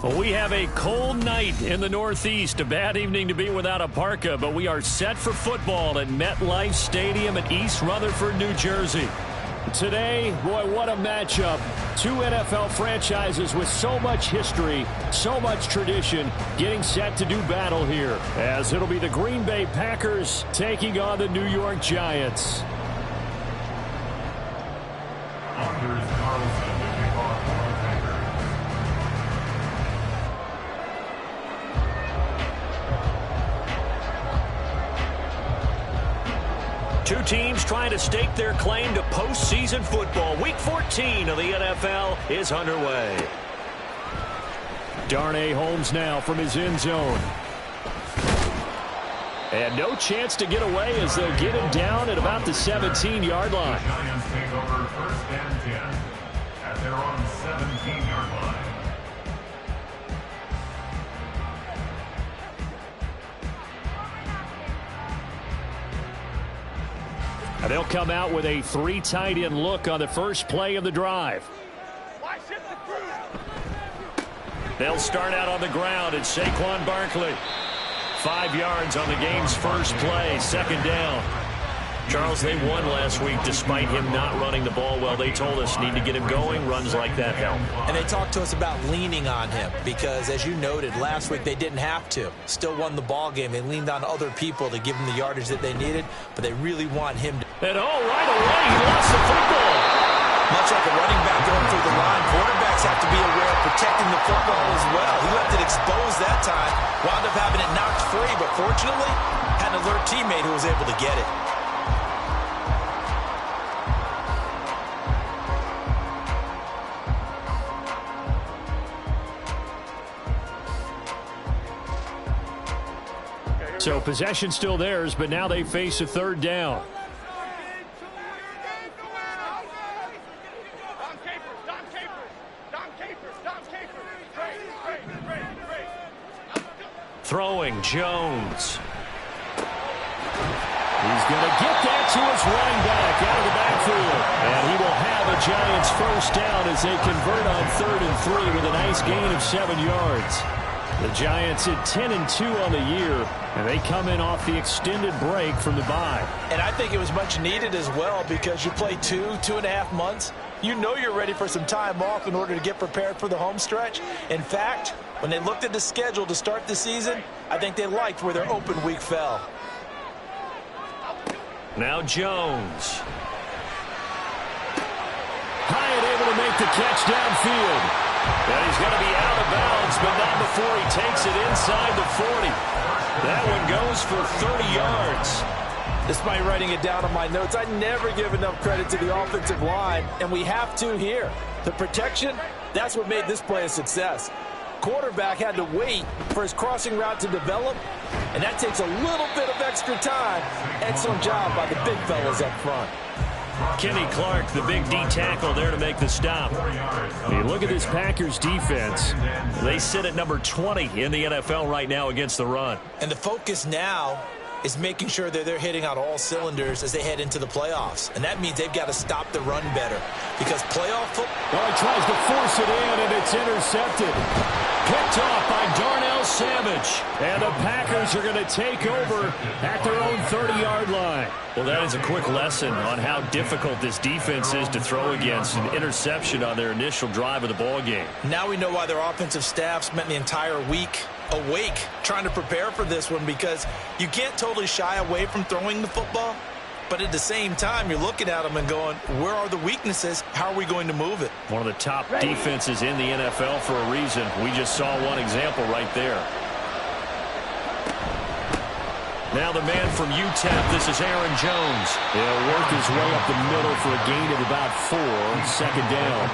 Well, we have a cold night in the Northeast. A bad evening to be without a parka, but we are set for football at MetLife Stadium in East Rutherford, New Jersey. Today, boy, what a matchup. Two NFL franchises with so much history, so much tradition, getting set to do battle here, as it'll be the Green Bay Packers taking on the New York Giants. Two teams trying to stake their claim to postseason football. Week 14 of the NFL is underway. Darnay Holmes now from his end zone. And no chance to get away as they'll get him down at about the 17-yard line. The Giants take over first and 10 at their own 17-yard line. They'll come out with a three tight end look on the first play of the drive. They'll start out on the ground. It's Saquon Barkley. 5 yards on the game's first play, second down. Charles, they won last week despite him not running the ball well. They told us need to get him going. Runs like that help. And they talked to us about leaning on him because, as you noted, last week they didn't have to. Still won the ball game. They leaned on other people to give them the yardage that they needed, but they really want him to. And right away, he lost the football. Much like a running back going through the line, quarterbacks have to be aware of protecting the football as well. He left it exposed that time, wound up having it knocked free, but fortunately had an alert teammate who was able to get it. So possession still theirs, but now they face a third down. Throwing Jones. He's going to get that to his running back out of the backfield. And he will have a Giants first down as they convert on 3rd and 3 with a nice gain of 7 yards. The Giants at 10-2 on the year, and they come in off the extended break from the bye. And I think it was much needed as well because you play 2.5 months. You know you're ready for some time off in order to get prepared for the home stretch. In fact, when they looked at the schedule to start the season, I think they liked where their open week fell. Now Jones. Hyatt able to make the catch downfield. And he's going to be out of bounds, but not before he takes it inside the 40. That one goes for 30 yards. Despite writing it down on my notes, I never give enough credit to the offensive line, and we have to here. The protection, that's what made this play a success. Quarterback had to wait for his crossing route to develop, and that takes a little bit of extra time. Excellent job by the big fellas up front. Kenny Clark, the big D tackle there to make the stop. You look at this Packers defense. They sit at number 20 in the NFL right now against the run. And the focus now is making sure that they're hitting on all cylinders as they head into the playoffs. And that means they've got to stop the run better because playoff football. Well, he tries to force it in, and it's intercepted. Picked off by Darnell Savage. And the Packers are going to take over at their own 30-yard line. Well, that is a quick lesson on how difficult this defense is to throw against. An interception on their initial drive of the ball game. Now we know why their offensive staff spent the entire week awake trying to prepare for this one because you can't totally shy away from throwing the football. But at the same time, you're looking at them and going, where are the weaknesses? How are we going to move it? One of the top defenses in the NFL for a reason. We just saw one example right there. Now the man from UTEP, this is Aaron Jones. He'll work his way up the middle for a gain of about 4, second down.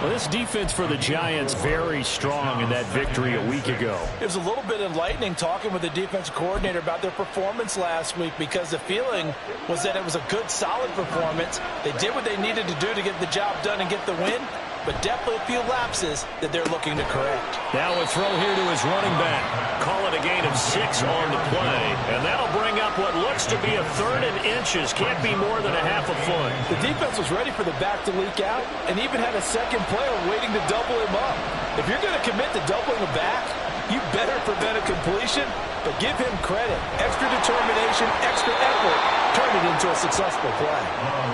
Well, this defense for the Giants very strong in that victory a week ago. It was a little bit enlightening talking with the defensive coordinator about their performance last week because the feeling was that it was a good, solid performance. They did what they needed to do to get the job done and get the win. but definitely a few lapses that they're looking to correct. Now a throw here to his running back. Call it a gain of 6 on the play, and that'll bring up what looks to be a 3rd and inches. Can't be more than a half a foot. The defense was ready for the back to leak out and even had a second player waiting to double him up. If you're going to commit to doubling a back, you better prevent a completion, but give him credit. Extra determination, extra effort, turn it into a successful play.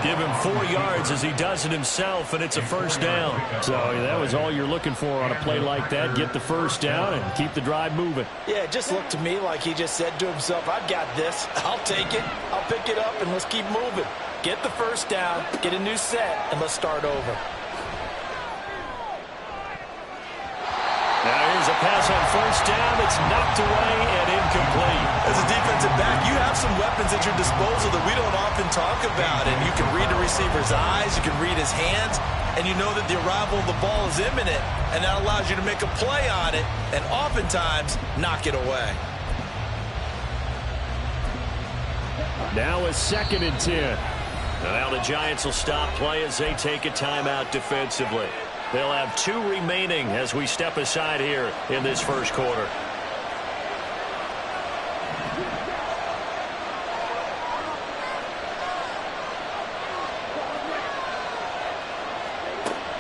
Give him 4 yards as he does it himself, and it's a first down. So that was all you're looking for on a play like that. Get the first down and keep the drive moving. Yeah, it just looked to me like he just said to himself, I've got this. I'll take it. I'll pick it up, and let's keep moving. Get the first down, get a new set, and let's start over. Now here's a pass on first down. It's knocked away and incomplete. As a defensive back, you have some weapons at your disposal that we don't often talk about. And you can read the receiver's eyes, you can read his hands, and you know that the arrival of the ball is imminent. And that allows you to make a play on it and oftentimes knock it away. Now a 2nd and 10. Now the Giants will stop play as they take a timeout defensively. They'll have 2 remaining as we step aside here in this first quarter.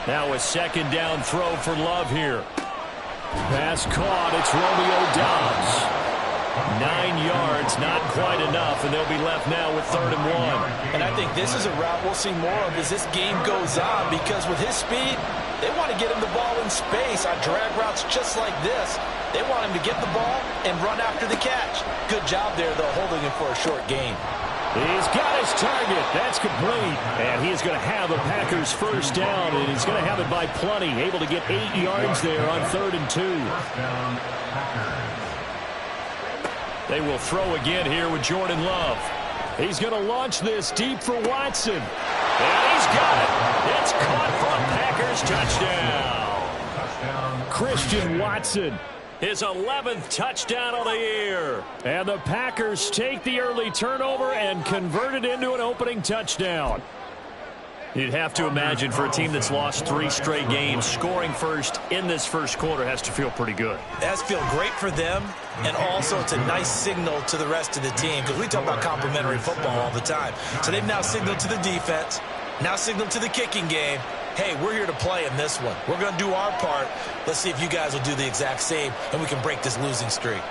Now a 2nd down throw for Love here. Pass caught. It's Romeo Doubs. 9 yards, not quite enough, and they'll be left now with 3rd and 1. And I think this is a route we'll see more of as this game goes on, because with his speed, they want to get him the ball in space on drag routes just like this. They want him to get the ball and run after the catch. Good job there, though, holding him for a short gain. He's got his target. That's complete. And he is going to have the Packers first down, and he's going to have it by plenty. Able to get 8 yards there on 3rd and 2. They will throw again here with Jordan Love. He's going to launch this deep for Watson. And he's got it. It's caught for a Packers touchdown. Christian Watson, his 11th touchdown of the year. And the Packers take the early turnover and convert it into an opening touchdown. You'd have to imagine for a team that's lost 3 straight games, scoring first in this first quarter has to feel pretty good. It has to feel great for them, and also it's a nice signal to the rest of the team, because we talk about complimentary football all the time. So they've now signaled to the defense, now signaled to the kicking game, hey, we're here to play in this one. We're going to do our part. Let's see if you guys will do the exact same, and we can break this losing streak.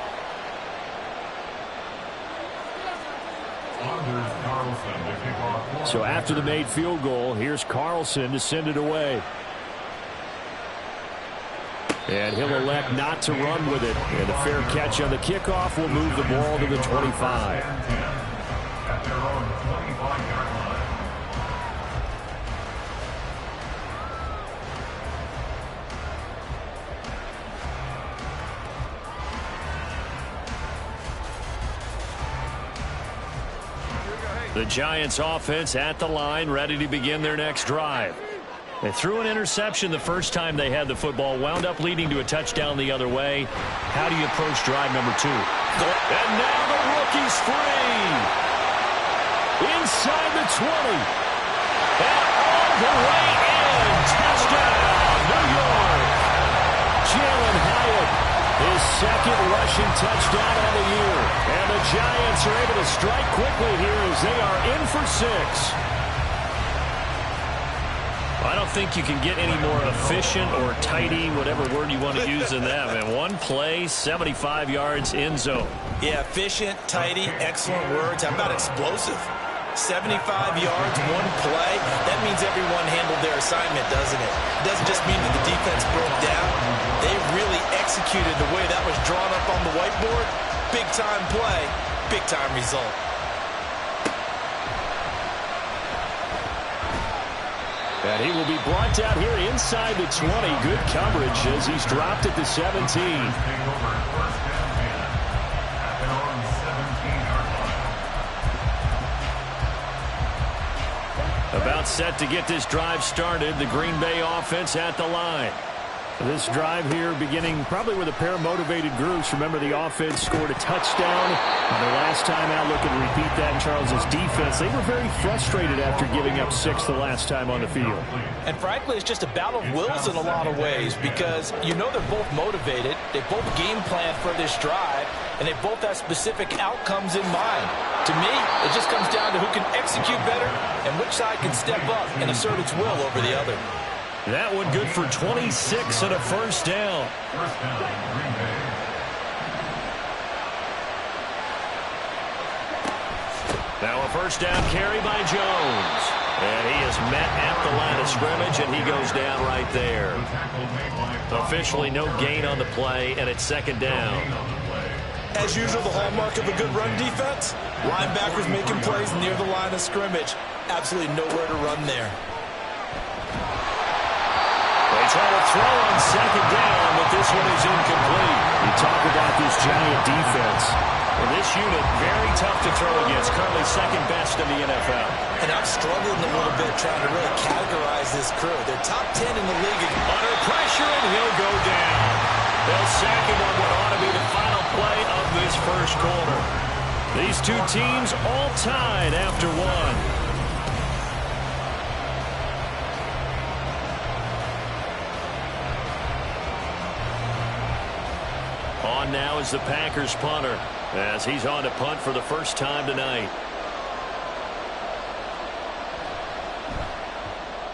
So after the made field goal, here's Carlson to send it away. And he'll elect not to run with it. And a fair catch on the kickoff will move the ball to the 25. At their own 25-yard line. The Giants offense at the line, ready to begin their next drive. They threw an interception the first time they had the football, wound up leading to a touchdown the other way. How do you approach drive number 2? And now the rookie's free. Inside the 20. And all the way in. Touchdown, New York. Jalen Hyatt, his 2nd rushing touchdown of the year. And the Giants are able to strike quickly here as they are in for 6. I don't think you can get any more efficient or tidy, whatever word you want to use in that. Man, 1 play, 75 yards, end zone. Yeah, efficient, tidy, excellent words. How about explosive? 75 yards, 1 play. That means everyone handled their assignment, doesn't it? It doesn't just mean that the defense broke down. They really executed the way that was drawn up on the whiteboard. Big-time play, big-time result. And he will be brought down here inside the 20. Good coverage as he's dropped at the 17. About set to get this drive started. The Green Bay offense at the line. This drive here beginning probably with a pair of motivated groups. Remember, the offense scored a touchdown. The last time out, looking to repeat that in Charles's defense. They were very frustrated after giving up 6 the last time on the field. And frankly, it's just a battle of wills in a lot of ways because you know they're both motivated. They both game plan for this drive, and they both have specific outcomes in mind. To me, it just comes down to who can execute better and which side can step up and assert its will over the other. That one good for 26 and a first down. First down, Green Bay. Now a first down carry by Jones. And he is met at the line of scrimmage, and he goes down right there. Officially no gain on the play, and it's second down. As usual, the hallmark of a good run defense, linebackers making plays near the line of scrimmage. Absolutely nowhere to run there. They try to throw on second down, but this one is incomplete. You talk about this Giant defense. Well, this unit, very tough to throw against, currently second best in the NFL. And I'm struggling a little bit trying to really categorize this crew. They're top 10 in the league. Under pressure, and he'll go down. They'll sack him on what ought to be the final play of this first quarter. These two teams all tied after one. On now is the Packers punter as he's on to punt for the first time tonight.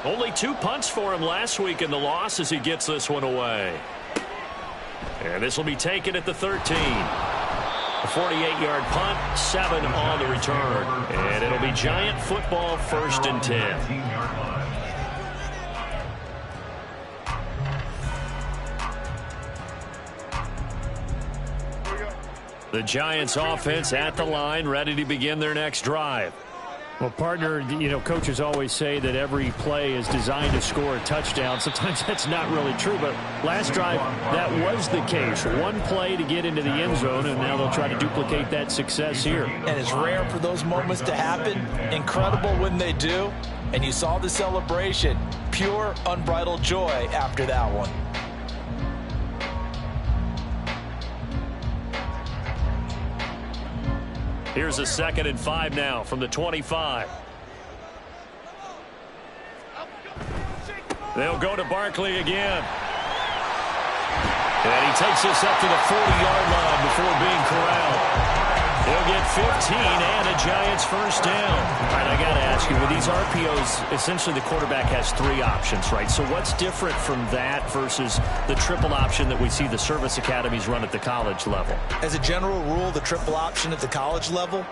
Only 2 punts for him last week in the loss as he gets this one away. And this will be taken at the 13. A 48-yard punt, 7 on the return. And it'll be Giant football, first and 10. The Giants offense at the line, ready to begin their next drive. Well, partner, you know, coaches always say that every play is designed to score a touchdown. Sometimes that's not really true, but last drive, that was the case. One play to get into the end zone, and now they'll try to duplicate that success here. And it's rare for those moments to happen. Incredible when they do. And you saw the celebration. Pure, unbridled joy after that one. Here's a 2nd and 5 now from the 25. They'll go to Barkley again. And he takes this up to the 40-yard line before being corralled. He'll get 15 and a Giants first down. All right, I got to ask you, with these RPOs, essentially the quarterback has 3 options, right? So what's different from that versus the triple option that we see the service academies run at the college level? As a general rule, the triple option at the college level,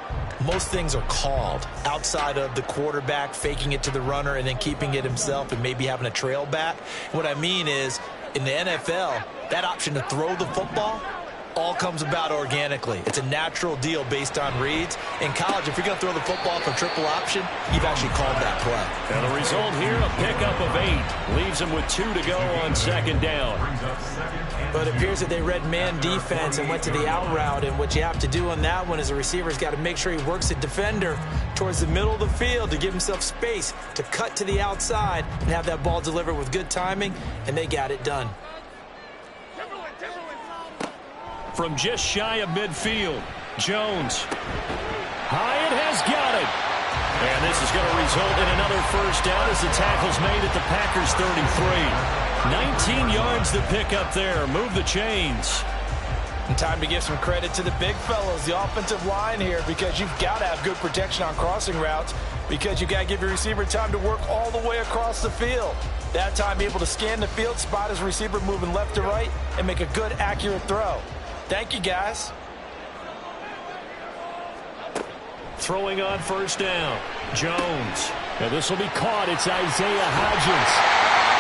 most things are called outside of the quarterback faking it to the runner and then keeping it himself and maybe having a trail back. What I mean is, in the NFL, that option to throw the football all comes about organically. It's a natural deal based on reads. In college, if you're going to throw the football for triple option, you've actually called that play. And the result here, a pickup of 8. Leaves them with 2 to go on second down. But it appears that they read man defense and went to the out route. And what you have to do on that one is the receiver's got to make sure he works the defender towards the middle of the field to give himself space to cut to the outside and have that ball delivered with good timing, and they got it done. From just shy of midfield, Jones. Hyatt has got it. And this is going to result in another first down as the tackle's made at the Packers 33. 19 yards to pick up there. Move the chains. And time to give some credit to the big fellows, the offensive line here, because you've got to have good protection on crossing routes because you've got to give your receiver time to work all the way across the field. That time able to scan the field, spot his receiver moving left to right, and make a good, accurate throw. Thank you, guys. Throwing on first down, Jones. Now this will be caught. It's Isaiah Hodgins.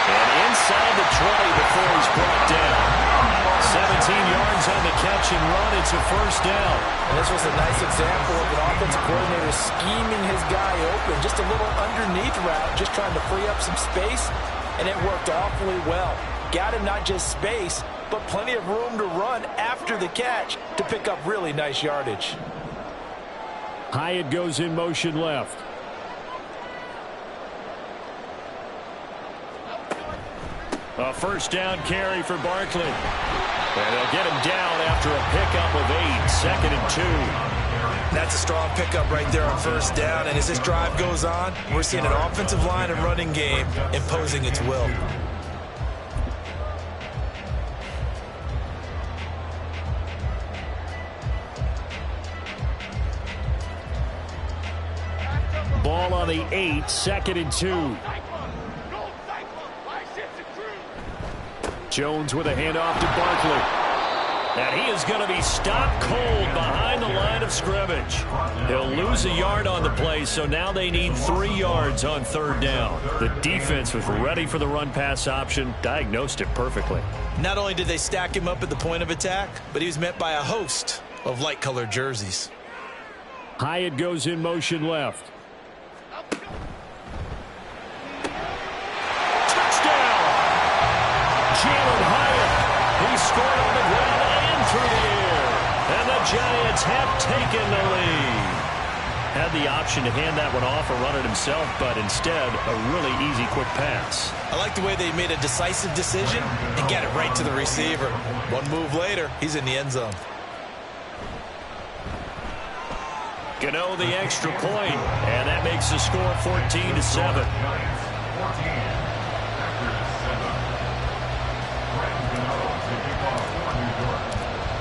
And inside the 20 before he's brought down. 17 yards on the catch and run. It's a first down. And this was a nice example of an offensive coordinator scheming his guy open. Just a little underneath route, just trying to free up some space. And it worked awfully well. Got him not just space, but plenty of room to run after the catch to pick up really nice yardage. Hyatt goes in motion left. A first down carry for Barkley. And they'll get him down after a pickup of 8, 2nd and 2. That's a strong pickup right there on first down. And as this drive goes on, we're seeing an offensive line and running game imposing its will. Ball on the 8, 2nd and 2. Jones with a handoff to Barkley. And he is going to be stopped cold behind the line of scrimmage. He'll lose a yard on the play, so now they need 3 yards on 3rd down. The defense was ready for the run-pass option, diagnosed it perfectly. Not only did they stack him up at the point of attack, but he was met by a host of light-colored jerseys. Hyatt goes in motion left. Touchdown! Jalen Hyatt. He scored on the ground and through the air. And the Giants have taken the lead. Had the option to hand that one off or run it himself, but instead a really easy quick pass. I like the way they made a decisive decision and get it right to the receiver. One move later, he's in the end zone. Gano the extra point, and that makes the score 14-7.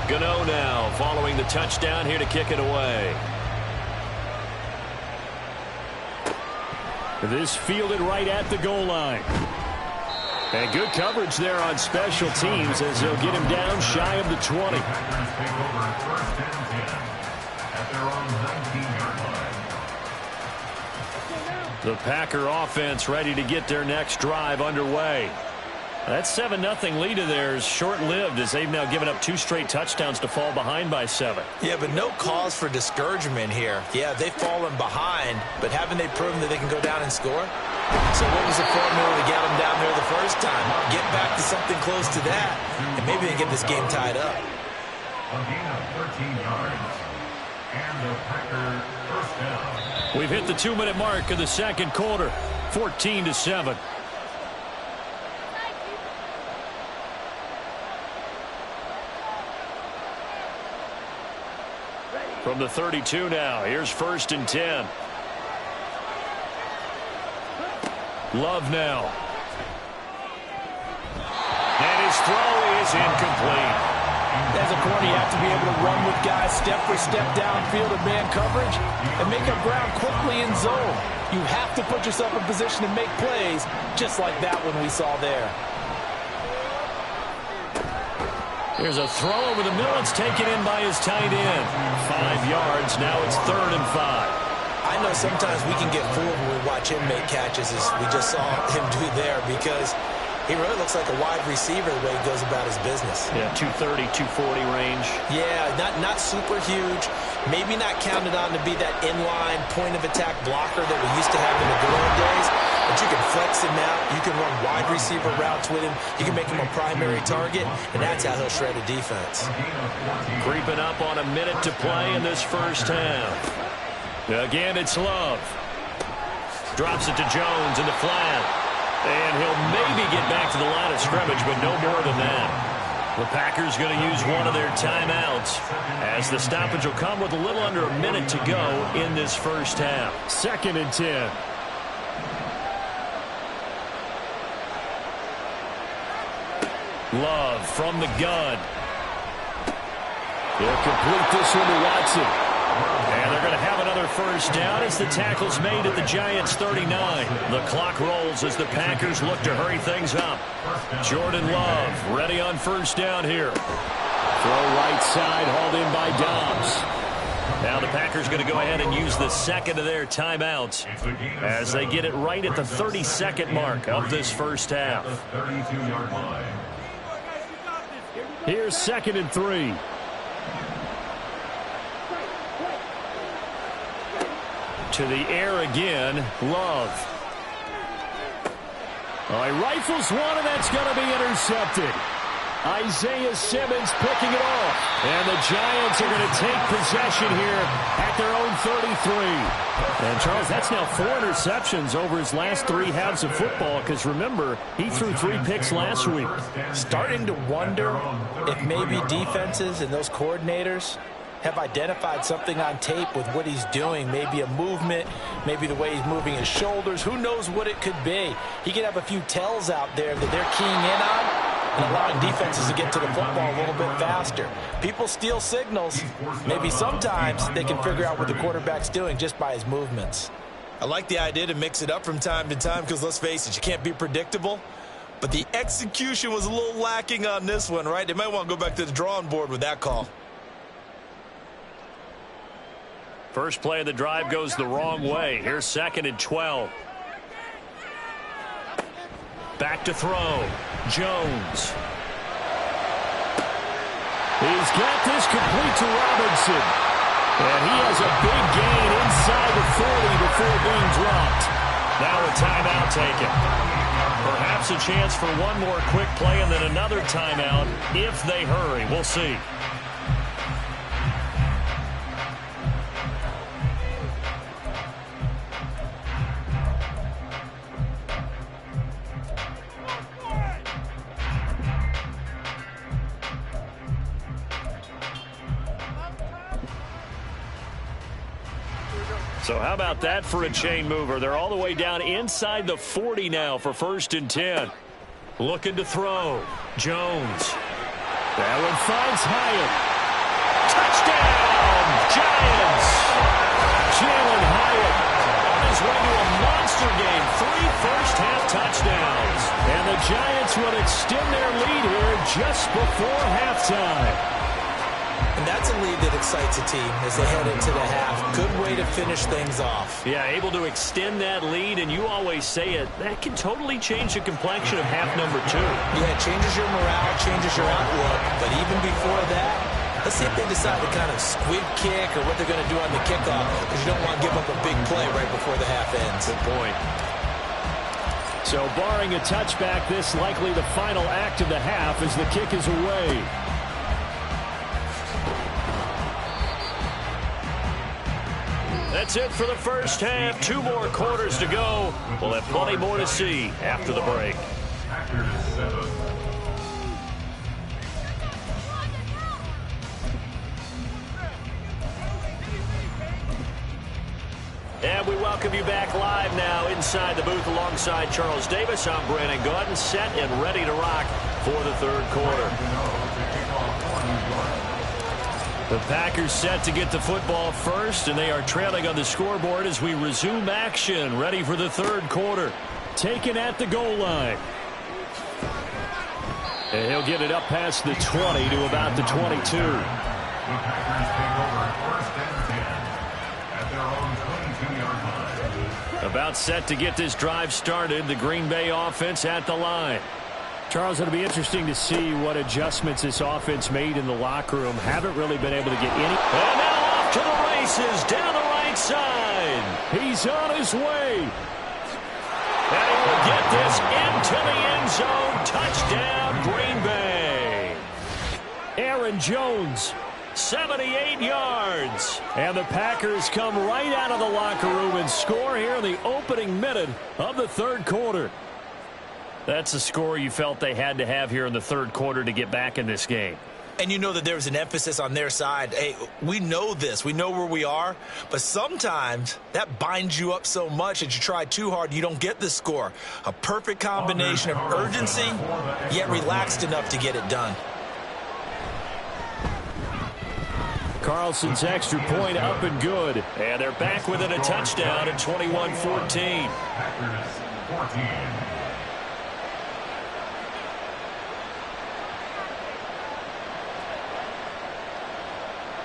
Gano now following the touchdown here to kick it away. This fielded right at the goal line. And good coverage there on special teams as they'll get him down shy of the 20. The Packer offense ready to get their next drive underway. That 7-0 lead of theirs short-lived as they've now given up 2 straight touchdowns to fall behind by 7. Yeah, but no cause for discouragement here. Yeah, they've fallen behind, but haven't they proven that they can go down and score? So what was the formula to get them down there the first time? Get back to something close to that, and maybe they get this game tied up. A gain of 13 yards, and the Packer first down. We've hit the 2-minute mark of the second quarter, 14-7. From the 32 now, here's 1st and 10. Love now. And his throw is incomplete. As a corner, you have to be able to run with guys step for step downfield in man coverage and make up ground quickly in zone. You have to put yourself in position to make plays, just like that one we saw there. There's a throw over the middle. It's taken in by his tight end. 5 yards. Now it's 3rd and 5. I know sometimes we can get fooled when we watch him make catches, as we just saw him do there, because he really looks like a wide receiver the way he goes about his business. Yeah, 230, 240 range. Yeah, not super huge. Maybe not counted on to be that inline point-of-attack blocker that we used to have in the good old days. But you can flex him out. You can run wide receiver routes with him. You can make him a primary target, and that's how he'll shred a defense. Creeping up on a minute to play in this first half. Again, it's Love. Drops it to Jones in the flat. And he'll maybe get back to the line of scrimmage, but no more than that. The Packers going to use one of their timeouts as the stoppage will come with a little under a minute to go in this first half. 2nd and 10. Love from the gun. He'll complete this one to Watson. And they're going to have another first down as the tackle's made at the Giants' 39. The clock rolls as the Packers look to hurry things up. Jordan Love ready on first down here. Throw right side, hauled in by Dobbs. Now the Packers going to go ahead and use the second of their timeouts as they get it right at the 32nd mark of this first half. Here's 2nd and 3. To the air again, Love. He rifles one, and that's going to be intercepted. Isaiah Simmons picking it off. And the Giants are going to take possession here at their own 33. And, Charles, that's now 4 interceptions over his last 3 halves of football because, remember, he threw 3 picks last week. Starting to wonder if maybe defenses and those coordinators have identified something on tape with what he's doing. Maybe a movement, maybe the way he's moving his shoulders. Who knows what it could be? He could have a few tells out there that they're keying in on and allowing defenses to get to the football a little bit faster. People steal signals. Maybe sometimes they can figure out what the quarterback's doing just by his movements. I like the idea to mix it up from time to time because, let's face it, you can't be predictable. But the execution was a little lacking on this one, right? They might want to go back to the drawing board with that call. First play of the drive goes the wrong way. Here's 2nd and 12. Back to throw. Jones. He's got this complete to Robinson. And he has a big gain inside the 40 before being dropped. Now a timeout taken. Perhaps a chance for one more quick play and then another timeout if they hurry. We'll see. So how about that for a chain mover? They're all the way down inside the 40 now for 1st and 10. Looking to throw. Jones. That one finds Hyatt. Touchdown, Giants! Jalen Hyatt on his way to a monster game. 3 first-half touchdowns. And the Giants will extend their lead here just before halftime. And that's a lead that excites a team as they head into the half. Good way to finish things off. Yeah, able to extend that lead, and you always say it, that can totally change the complexion of half number 2. Yeah, it changes your morale, changes your outlook. But even before that, let's see if they decide to kind of squib kick or what they're going to do on the kickoff, because you don't want to give up a big play right before the half ends. Good point. So barring a touchback, this likely the final act of the half as the kick is away. That's it for the first half. 2 more quarters to go. We'll have plenty more to see after the break. And we welcome you back live now inside the booth alongside Charles Davis. I'm Brandon Gaudin, set and ready to rock for the 3rd quarter. The Packers set to get the football first, and they are trailing on the scoreboard as we resume action, ready for the 3rd quarter. Taken at the goal line. And he'll get it up past the 20 to about the 22. The Packers take over 1st and 10 at their own 22-yard line. About set to get this drive started, the Green Bay offense at the line. Charles, it'll be interesting to see what adjustments this offense made in the locker room. Haven't really been able to get any. And now off to the races down the right side. He's on his way. And he will get this into the end zone. Touchdown, Green Bay. Aaron Jones, 78 yards. And the Packers come right out of the locker room and score here in the opening minute of the 3rd quarter. That's a score you felt they had to have here in the 3rd quarter to get back in this game. And you know that there's an emphasis on their side. Hey, we know this. We know where we are. But sometimes that binds you up so much that you try too hard, you don't get the score. A perfect combination of urgency, yet relaxed enough to get it done. Carlson's extra point up and good. And they're back within a touchdown at 21-14. Packers 14.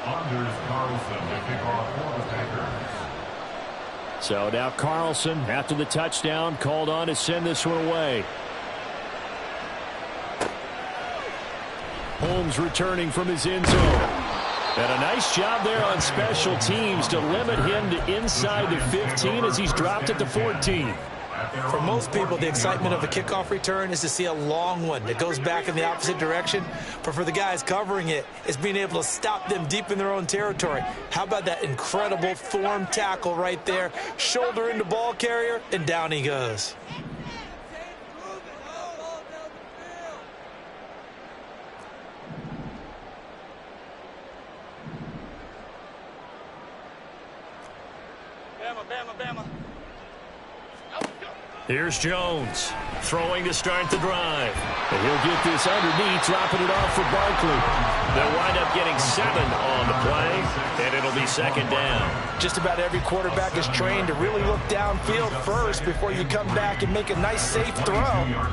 Anders Carlson to kick off for the Packers. So now Carlson, after the touchdown, called on to send this one away. Holmes returning from his end zone. And a nice job there on special teams to limit him to inside the 15 as he's dropped at the 14. For most people, the excitement of a kickoff return is to see a long one that goes back in the opposite direction. But for the guys covering it, it's being able to stop them deep in their own territory. How about that incredible form tackle right there? Shoulder into ball carrier, and down he goes. Here's Jones, throwing to start the drive. And he'll get this underneath, dropping it off for Barkley. They'll wind up getting 7 on the play, and it'll be second down. Just about every quarterback is trained to really look downfield first before you come back and make a nice, safe throw.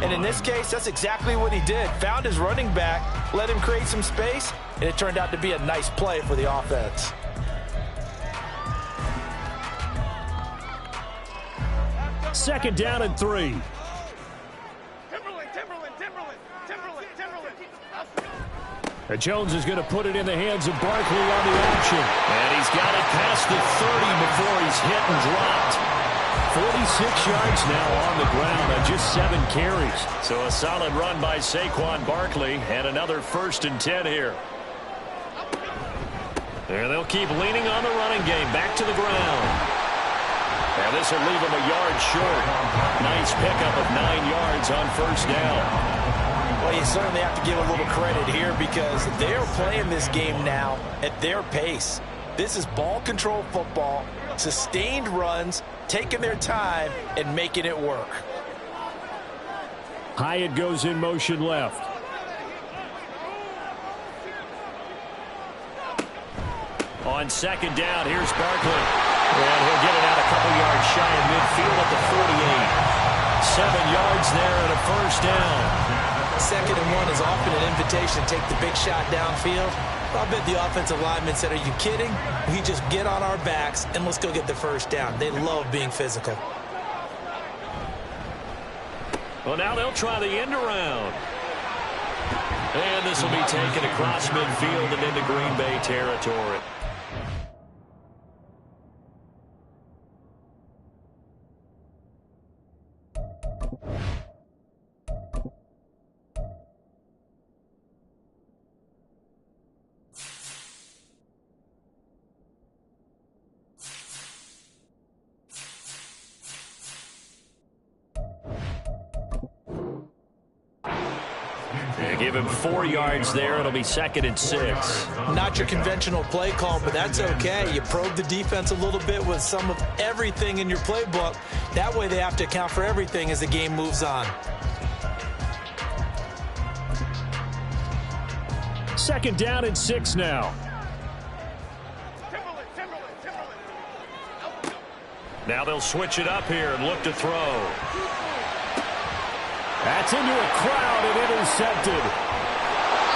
And in this case, that's exactly what he did. Found his running back, let him create some space, and it turned out to be a nice play for the offense. Second down and 3. And Jones is going to put it in the hands of Barkley on the option. And he's got it past the 30 before he's hit and dropped. 46 yards now on the ground on just 7 carries. So a solid run by Saquon Barkley and another 1st and 10 here. And they'll keep leaning on the running game. Back to the ground. And this will leave him a yard short. Nice pickup of 9 yards on 1st down. Well, you certainly have to give a little credit here because they're playing this game now at their pace. This is ball control football, sustained runs, taking their time, and making it work. Hyatt goes in motion left. On second down, here's Barkley. And he'll get it out a couple yards shy of midfield at the 48. 7 yards there and a 1st down. 2nd and 1 is often an invitation to take the big shot downfield. I bet the offensive lineman said, are you kidding? We just get on our backs and let's go get the 1st down. They love being physical. Well, now they'll try the end around. And this will be taken across midfield and into Green Bay territory. Give him 4 yards there. It'll be 2nd and 6. Not your conventional play call, but that's okay. You probe the defense a little bit with some of everything in your playbook. That way they have to account for everything as the game moves on. 2nd down and 6 now. Now they'll switch it up here and look to throw. That's into a crowd and intercepted.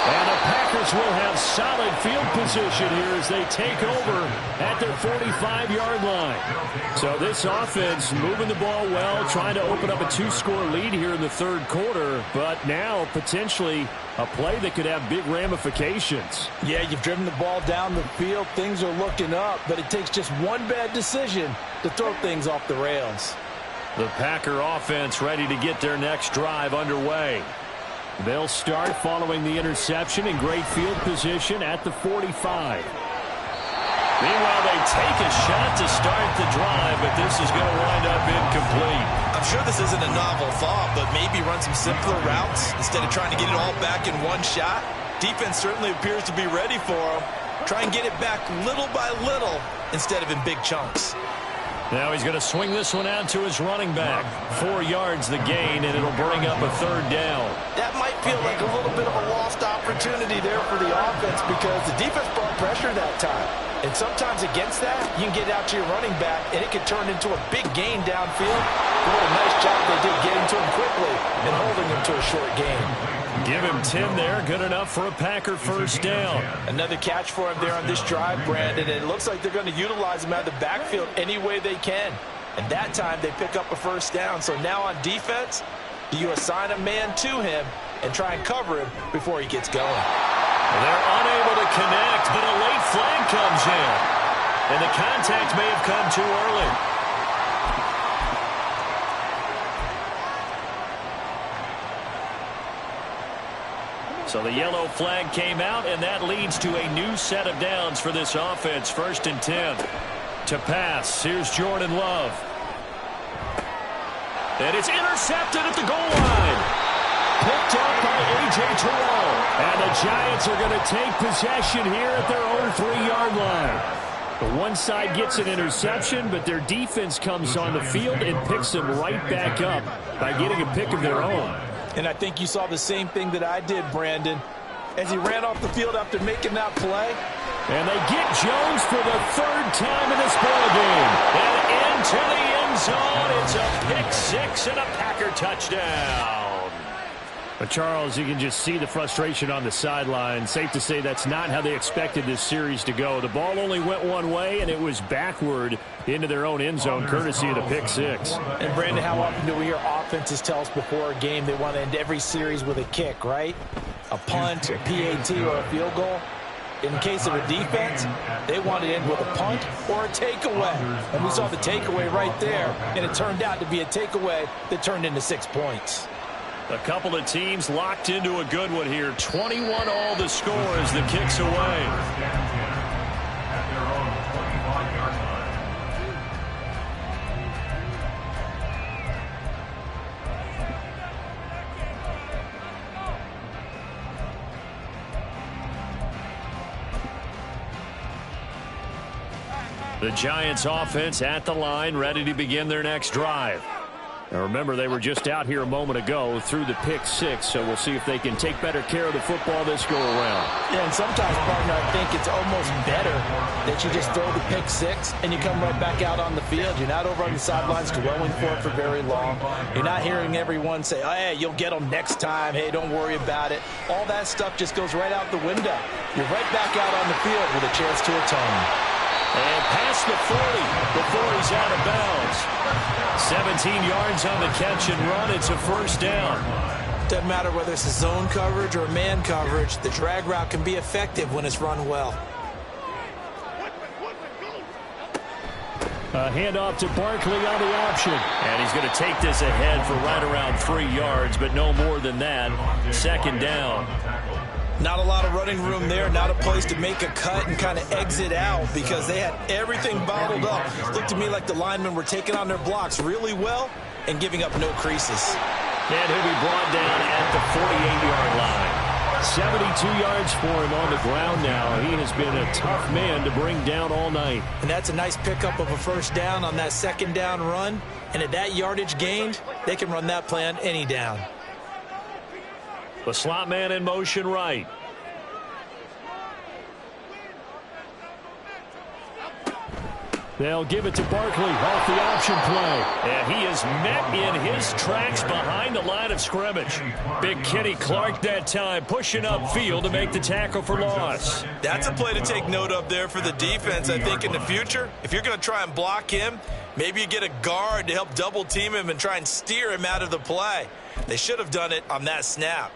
And the Packers will have solid field position here as they take over at their 45-yard line. So this offense moving the ball well, trying to open up a 2-score lead here in the 3rd quarter, but now potentially a play that could have big ramifications. Yeah, you've driven the ball down the field. Things are looking up, but it takes just one bad decision to throw things off the rails. The Packer offense ready to get their next drive underway. They'll start following the interception in great field position at the 45. Meanwhile, they take a shot to start the drive, but this is going to wind up incomplete. I'm sure this isn't a novel thought, but maybe run some simpler routes instead of trying to get it all back in one shot. Defense certainly appears to be ready for them. Try and get it back little by little instead of in big chunks. Now he's going to swing this one out to his running back. 4 yards the gain, and it'll bring up a 3rd down. That might feel like a little bit of a lost opportunity there for the offense because the defense brought pressure that time. And sometimes against that, you can get out to your running back, and it could turn into a big gain downfield. What a nice job they did getting to him quickly and holding him to a short gain. Give him 10 there. Good enough for a Packer 1st down. Another catch for him there on this drive, Brandon. And it looks like they're going to utilize him out of the backfield any way they can. And that time they pick up a 1st down. So now on defense, do you assign a man to him and try and cover him before he gets going? They're unable to connect, but a late flag comes in. And the contact may have come too early. So the yellow flag came out, and that leads to a new set of downs for this offense. 1st and 10. To pass, here's Jordan Love. And it's intercepted at the goal line. Picked up by A.J. Terrell. And the Giants are going to take possession here at their own 3-yard line. The one side gets an interception, but their defense comes on the field and picks them right back up by getting a pick of their own. And I think you saw the same thing that I did, Brandon, as he ran off the field after making that play. And they get Jones for the 3rd time in this ballgame. And into the end zone. It's a pick-6 and a Packer touchdown. But, Charles, you can just see the frustration on the sideline. Safe to say that's not how they expected this series to go. The ball only went one way, and it was backward into their own end zone, courtesy of the pick-6. And, Brandon, how often do we hear offenses tell us before a game they want to end every series with a kick, right? A punt, a PAT, or a field goal. In case of a defense, they want to end with a punt or a takeaway. And we saw the takeaway right there, and it turned out to be a takeaway that turned into 6 points. A couple of teams locked into a good one here. 21 all the score as the kick's away. The Giants offense at the line, ready to begin their next drive. Now remember, they were just out here a moment ago through the pick-6, so we'll see if they can take better care of the football this go-around. Yeah, and sometimes, partner, I think it's almost better that you just throw the pick-6 and you come right back out on the field. You're not over on the sidelines dwelling for it for very long. You're not hearing everyone say, oh, hey, you'll get them next time. Hey, don't worry about it. All that stuff just goes right out the window. You're right back out on the field with a chance to atone. And past the 40 before he's out of bounds. 17 yards on the catch and run. It's a 1st down. Doesn't matter whether it's a zone coverage or man coverage. The drag route can be effective when it's run well. A handoff to Barkley on the option. And he's going to take this ahead for right around 3 yards, but no more than that. 2nd down. Not a lot of running room there, not a place to make a cut and kind of exit out because they had everything bottled up. Looked to me like the linemen were taking on their blocks really well and giving up no creases. And he'll be brought down at the 48-yard line. 72 yards for him on the ground now. He has been a tough man to bring down all night. And that's a nice pickup of a 1st down on that 2nd down run. And at that yardage gained, they can run that play on any down. The slot man in motion right. They'll give it to Barkley off the option play. And he is met in his tracks behind the line of scrimmage. Big Kenny Clark that time pushing upfield to make the tackle for loss. That's a play to take note of there for the defense. I think in the future, if you're going to try and block him, maybe you get a guard to help double team him and try and steer him out of the play. They should have done it on that snap.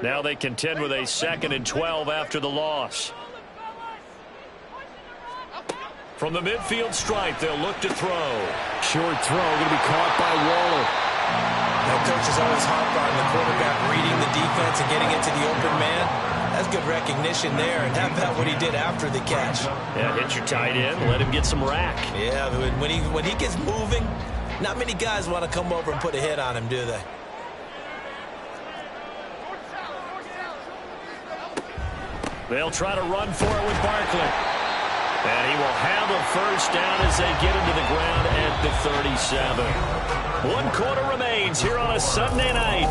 Now they contend with a 2nd and 12 after the loss. From the midfield stripe, they'll look to throw. Short throw going to be caught by Waller. That coach is always hot on the quarterback reading the defense and getting it to the open man. That's good recognition there. And how about what he did after the catch? Yeah, hit your tight end, let him get some rack. Yeah, when he gets moving, not many guys want to come over and put a hit on him, do they? They'll try to run for it with Barkley. And he will have a 1st down as they get into the ground at the 37. 1 quarter remains here on a Sunday night.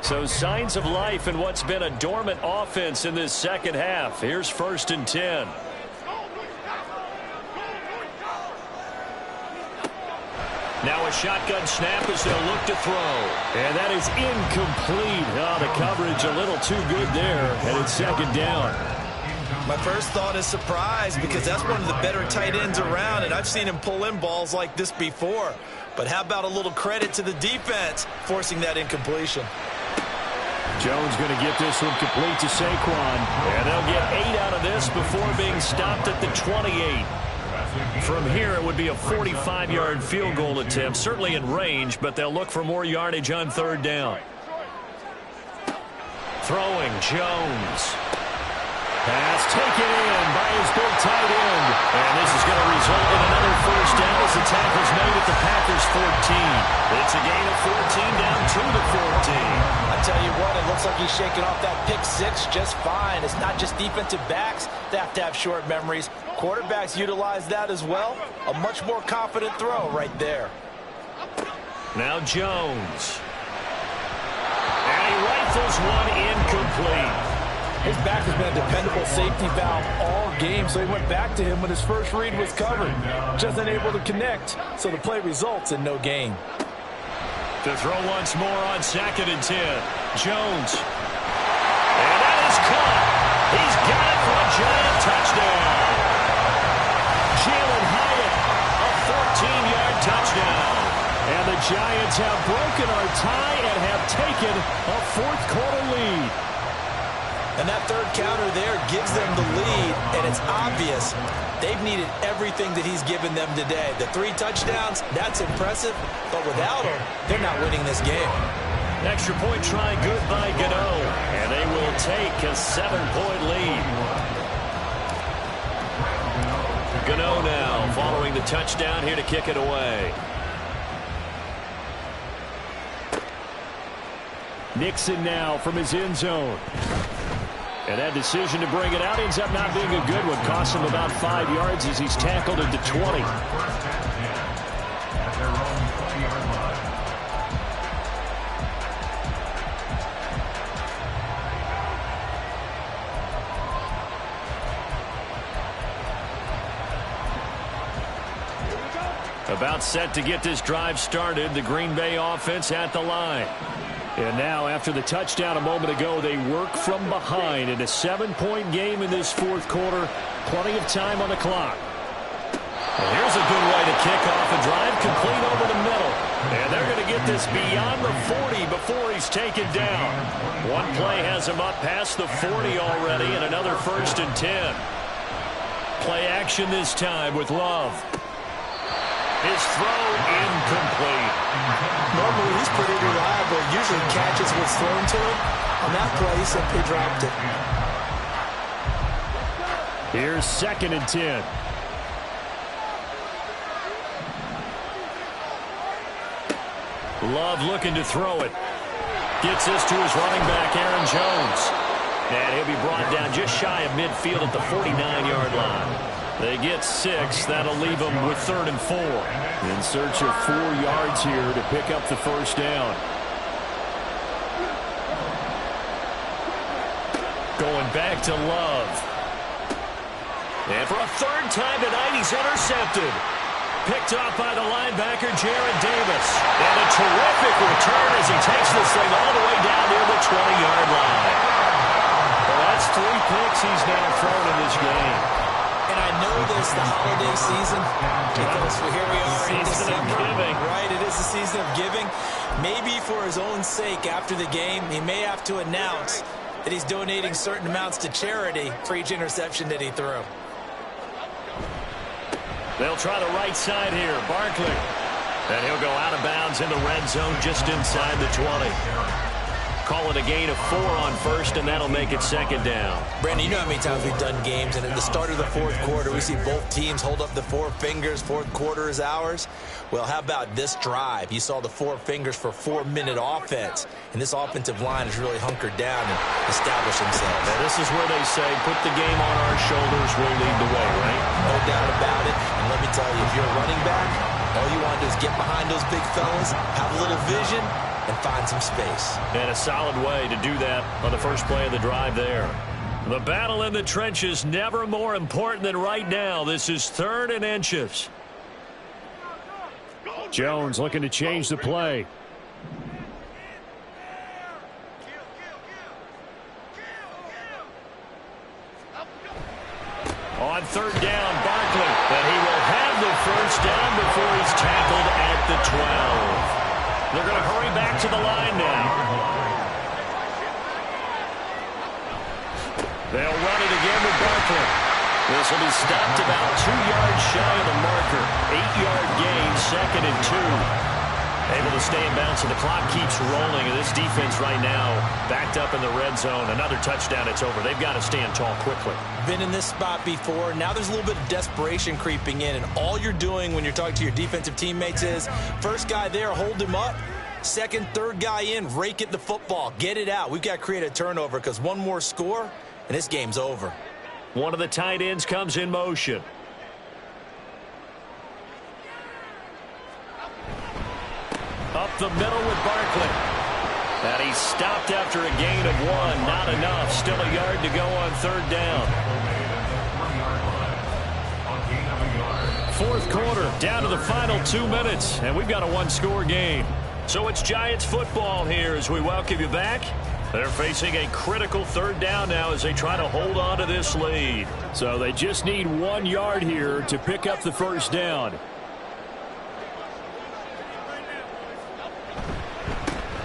So signs of life in what's been a dormant offense in this 2nd half. Here's 1st and 10. Now a shotgun snap as they'll look to throw. And that is incomplete. Oh, the coverage a little too good there. And it's 2nd down. My first thought is surprise because that's one of the better tight ends around, and I've seen him pull in balls like this before. But how about a little credit to the defense forcing that incompletion? Jones going to get this one complete to Saquon. And they'll get 8 out of this before being stopped at the 28. From here, it would be a 45-yard field goal attempt, certainly in range, but they'll look for more yardage on third down. Throwing, Jones. Pass taken in by his big tight end. And this is going to result in another first down as the tackle's made at the Packers' 14. It's a gain of 14 down to the 14. I tell you what, it looks like he's shaking off that pick six just fine. It's not just defensive backs that have to have short memories. Quarterbacks utilize that as well. A much more confident throw right there. Now Jones. And he rifles one incomplete. His back has been a dependable safety valve all game, so he went back to him when his first read was covered. Just unable to connect, so the play results in no gain. To throw once more on 2nd and 10. Jones. And that is caught. He's got it for a giant touchdown. Jalen Hyatt, a 14-yard touchdown. And the Giants have broken our tie and have taken a fourth-quarter lead. And that third counter there gives them the lead, and it's obvious they've needed everything that he's given them today. The 3 touchdowns, that's impressive, but without him, they're not winning this game. Extra point try good by Gano, and they will take a 7-point lead. Gano now following the touchdown here to kick it away. Nixon now from his end zone. And that decision to bring it out ends up not being a good one. Costs him about 5 yards as he's tackled into 20. First and 10 at their own 20-yard line. About set to get this drive started. The Green Bay offense at the line. And now, after the touchdown a moment ago, they work from behind in a 7-point game in this fourth quarter. Plenty of time on the clock. And here's a good way to kick off a drive, complete over the middle. And they're going to get this beyond the 40 before he's taken down. One play has him up past the 40 already, and another 1st and 10. Play action this time with Love. His throw incomplete. Normally, he's pretty reliable. Usually catches what's thrown to him. On that play, he simply dropped it. Here's 2nd and 10. Love looking to throw it. Gets this to his running back, Aaron Jones. And he'll be brought down just shy of midfield at the 49-yard line. They get 6. That'll leave them with 3rd and 4. In search of 4 yards here to pick up the first down. Going back to Love. And for a 3rd time tonight, he's intercepted. Picked off by the linebacker, Jared Davis. And a terrific return as he takes this thing all the way down near the 20-yard line. Well, that's 3 picks he's now thrown in this game. And I know this, the holiday season, because here we are in December, right? It is the season of giving. Maybe for his own sake after the game, he may have to announce that he's donating certain amounts to charity for each interception that he threw. They'll try the right side here. Barkley. And he'll go out of bounds in the red zone just inside the 20. Call it a gain of 4 on 1st, and that'll make it 2nd down. Brandon, you know how many times we've done games, and at the start of the fourth quarter, we see both teams hold up the 4 fingers. Fourth quarter is ours. Well, how about this drive? You saw the 4 fingers for 4-minute offense, and this offensive line has really hunkered down and established themselves. Now, this is where they say, put the game on our shoulders, we'll lead the way, right? No doubt about it. And let me tell you, if you're a running back, all you want to do is get behind those big fellas, have a little vision, and find some space. And a solid way to do that on the first play of the drive there. The battle in the trenches never more important than right now. This is 3rd and inches. Jones looking to change the play. On 3rd down, Barkley. And he will have the first down before he's tackled at the 12. They're going to hurry back to the line now. They'll run it again with Barkley. This will be stopped about 2 yards shy of the marker. 8-yard gain, 2nd and 2. Able to stay in bounds, and the clock keeps rolling. And this defense right now backed up in the red zone. Another touchdown, it's over. They've got to stand tall quickly. Been in this spot before. Now there's a little bit of desperation creeping in. And all you're doing when you're talking to your defensive teammates is, first guy there, hold him up. Second, third guy in, rake at the football. Get it out. We've got to create a turnover because one more score, and this game's over. One of the tight ends comes in motion. Up the middle with Barkley. And he's stopped after a gain of 1. Not enough. Still a yard to go on 3rd down. 4th quarter, down to the final 2 minutes. And we've got a 1-score game. So it's Giants football here as we welcome you back. They're facing a critical 3rd down now as they try to hold on to this lead. So they just need 1 yard here to pick up the 1st down.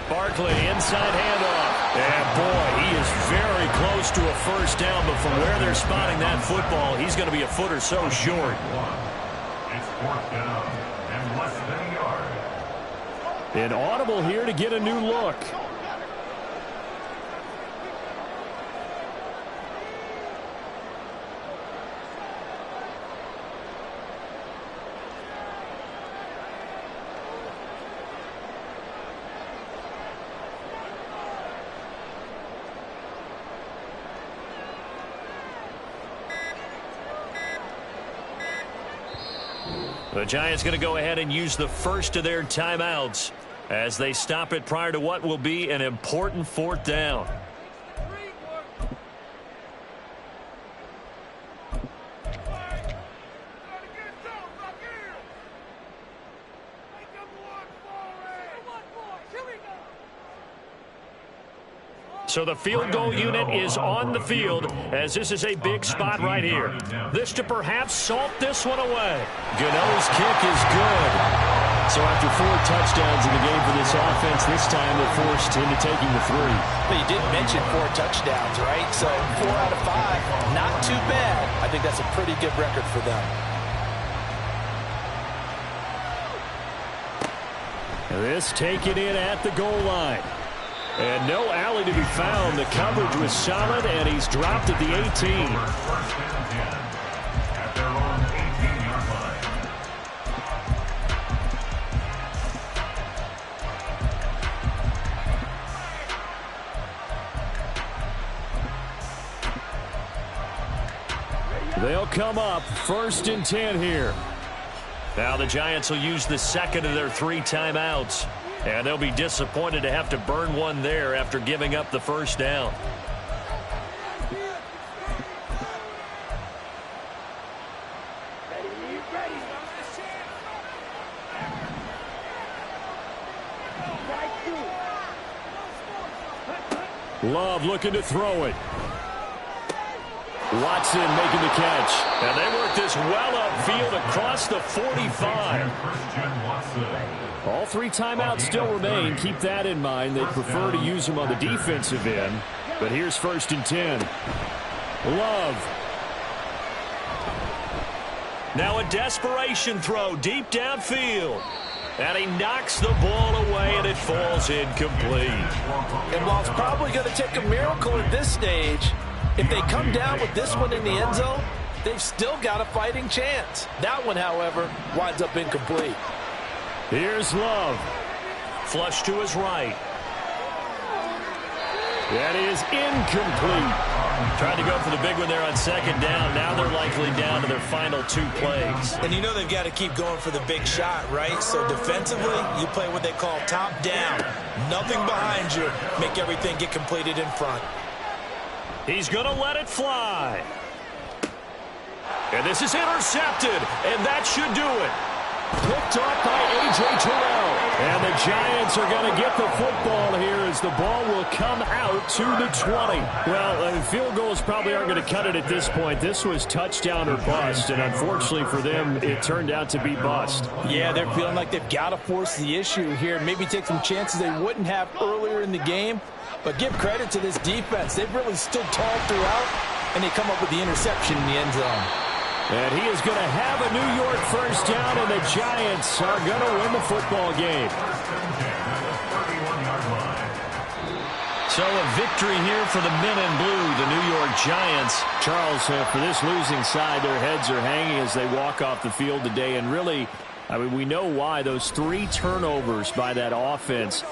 Barkley, inside handoff. And boy, he is very close to a 1st down, but from where they're spotting that football, he's going to be a foot or so short. It's 4th down and less than a yard. An audible here to get a new look. The Giants going to go ahead and use the first of their timeouts as they stop it prior to what will be an important 4th down. So the field goal unit is on the field as this is a big spot right here. This to perhaps salt this one away. Gano's kick is good. So after 4 touchdowns in the game for this offense, this time they're forced into taking the 3. But you did mention 4 touchdowns, right? So 4 out of 5, not too bad. I think that's a pretty good record for them. This taken in at the goal line. And no alley to be found. The coverage was solid, and he's dropped at the 18. First and 10 at their own 18-yard line. They'll come up 1st and 10 here. Now the Giants will use the 2nd of their 3 timeouts. And they'll be disappointed to have to burn one there after giving up the 1st down. Love looking to throw it. Watson making the catch. And they work this well upfield across the 45. All 3 timeouts still remain. Keep that in mind. They prefer to use them on the defensive end. But here's 1st and 10. Love. Now a desperation throw deep downfield. And he knocks the ball away, and it falls incomplete. And while it's probably going to take a miracle at this stage, if they come down with this one in the end zone, they've still got a fighting chance. That one, however, winds up incomplete. Here's Love. Flush to his right. That is incomplete. Tried to go for the big one there on 2nd down. Now they're likely down to their final 2 plays. And you know they've got to keep going for the big shot, right? So defensively, you play what they call top down. Nothing behind you. Make everything get completed in front. He's going to let it fly. And this is intercepted, and that should do it. Picked off by A.J. Terrell. And the Giants are going to get the football here as the ball will come out to the 20. Well, field goals probably aren't going to cut it at this point. This was touchdown or bust, and unfortunately for them, it turned out to be bust. Yeah, they're feeling like they've got to force the issue here. Maybe take some chances they wouldn't have earlier in the game. But give credit to this defense. They've really stood tall throughout, and they come up with the interception in the end zone. And he is going to have a New York first down, and the Giants are going to win the football game. So a victory here for the men in blue, the New York Giants. Charles, for this losing side, their heads are hanging as they walk off the field today. And really, I mean, we know why. Those 3 turnovers by that offense